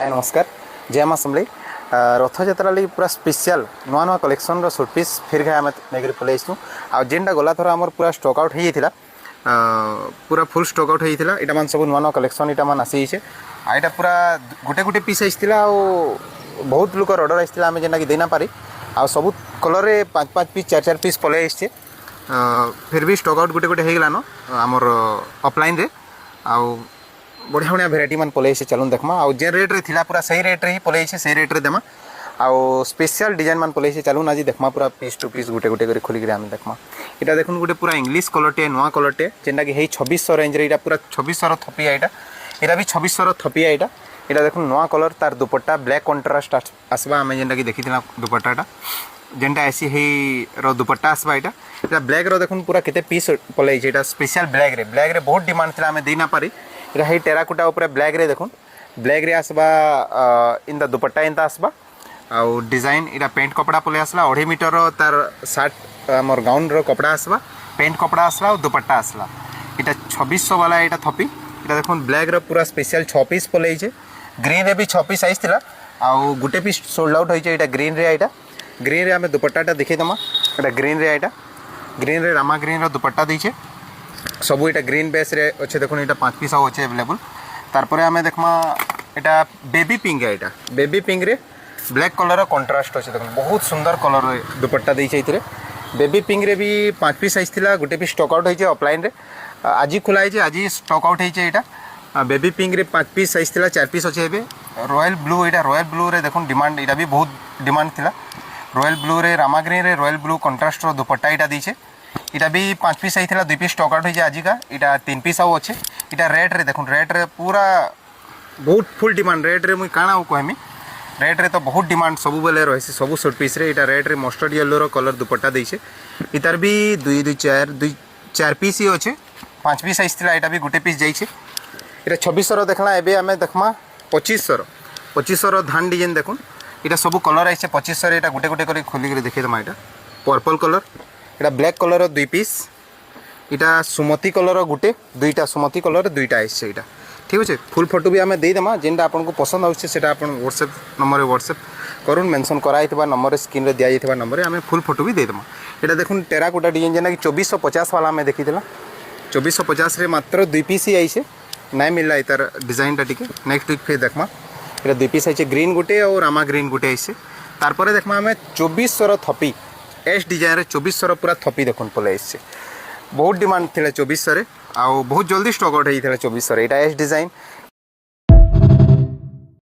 नमस्कार जय माँ समले रथ यात्रा लगी पूरा स्पेशल नुआ नुआ कलेक्शन रो सूट पीस फिर घाय आम नहीं पलैसु आ जेनटा गला थर आमर पूरा स्टॉक आउट होता पूरा फुल स्टॉक आउट होता यहाँ मान सब नुआ नुआ कलेक्शन यहाँ मान आसी यहाँ पूरा गोटे गोटे पीस आईला बहुत लोक ऑर्डर आईला आम जेनटा कि देना पारी आ सब कलर 5-5 पीस 4-4 पीस पलि आईचे फिर भी स्टॉक आउट गोटे गोटे होगलान आमर ऑफलाइन रे आउ बढ़िया बढ़िया भेराइटी मान पलैसे चलून देखमा आउ जे रेट रे थिला पूरा सही रेट रे ही पलैसे सही रेट रे देमा आउ स्पेशल डिजाइन मान पलैसे चलून आज देखमा पूरा पीस टू पीस गोटे गोटे कर खोली के आम देखमा इटा देखुन गोटे पूरा इंग्लिश कलरटे नुआ कलरटे जेनटा कि हे 2600 रेंज रे इटा पूरा 2600 रो थपिया इटा भी 2600 रो थपिया इटा देखुन नुआ कलर तार दुपट्टा ब्लैक कंट्रास्ट आसबा आमे जेनटा कि देखिथिना दुपट्टाटा जेनटा ऐसी हे रो दुपट्टा आसबा इटा ब्लैक रो देखुन पूरा केते पीस पलैसे इटा स्पेशल ब्लैक रे बहुत डिमांड थिला आमे देना पारी इटा हे टेराकोटा ऊपर ब्लैक रे देखुन ब्लैक रे आसबा इन द दुपट्टा इंता आसबा आउ डिजाइन इटा पेंट कपड़ा पले आसला 2.5 मीटर रो तार शर्ट हमर गाउन रो कपड़ा आसबा पेंट कपड़ा आसला और दुपट्टा आसला इटा 2600 वाला इटा थपी इटा देखुन ब्लैक रो पूरा स्पेशल 6 पीस पले छे ग्रीन रे भी 6 पीस आइस थिला आउ गुटे पीस सोल्ड आउट होइछे इटा ग्रीन रे हमें दुपट्टाटा देखै दमा इटा ग्रीन रे रामा ग्रीन रो दुपट्टा दैछे सब इटा ग्रीन बेस रे अच्छे देखो इटा 5 पीस अच्छे अवेलेबल तारपरे आमे देखमा इटा बेबी पिंक है इटा बेबी पिंक रे ब्लैक कलर कंट्रास्ट अच्छे देखो बहुत सुंदर कलर दुपट्टा दैछे इतरे बेबी पिंक रे भी 5 पीस आइसथिला गोटे पीस स्टॉक आउट होइछे ऑफलाइन रे आज खुला है आज स्टॉक आउट होइछे इटा बेबी पिंक रे 5 पीस आइसथिला 4 पीस अच्छे एबे रॉयल ब्लू रे देखो डिमांड इटा भी बहुत डिमांड थिला रॉयल ब्लू रे रामा ग्रीन रे रॉयल ब्लू कंट्रास्ट रो दुपट्टा इटा दैछे इटा भी 5 पीस आई 2 पीस स्टॉक आउट हो आज का इटा 3 पीस आउ अच्छे इटा रेट रे देखो रेट रे पूरा बहुत फुल डिमांड रेट रे मुई काना कहमी रेट रे तो बहुत डिमांड सब बेले रही सब सूट पीस रे इटा रेट रे मस्टर्ड येलो रो कलर दुपट्टा देछे इतार भी 2-4 पीस ही अच्छे 5 पीस आईला इटा भी गोटे पीस जाइए इटा 2600 रो देखला एबे आमे देखमा 2500 रो धान डिजाइन देखुन इटा सब कलर आइछे 2500 रे इटा गोटे गोटे कर खोली के देखे दमा इटा पर्पल कलर इटा ब्लैक कलर 2 पीस इटा सुमती कलर गोटे 2टा सुमती कलर 2टा आइछे इटा ठीक अच्छे फुल फोटो भी आम देदेमा जेनटा आपको पसंद आउछे सेटा आपन व्हाट्सएप नंबर व्हाट्सएप करूँ मेंशन कराइथिबा नंबर स्क्रीन रे दिया जाइथिबा नंबर आम फुल फोटो भी देदेमा इटा देखुन टेराकोटा डिजाइन जेना कि 2450 वाला आम देखिथिला 2450 रे मात्र 2 पीस ही आइछे नहीं मिलला इतार डिजाइन टा टिके नेक्स्ट वीक फिर देखमा इटा 2 पीस आइछे ग्रीन गोटे और रामा ग्रीन गोटे आइछे तारपरे देखमा आम 2400 रो थपी एस डिजाइन 2400 पूरा थपी देखुन पले आइसे बहुत डिमांड थिला 2400 रे आउ बहुत जल्दी स्टॉक आउट होइथिला 2400 रे इटा एस डिजाइन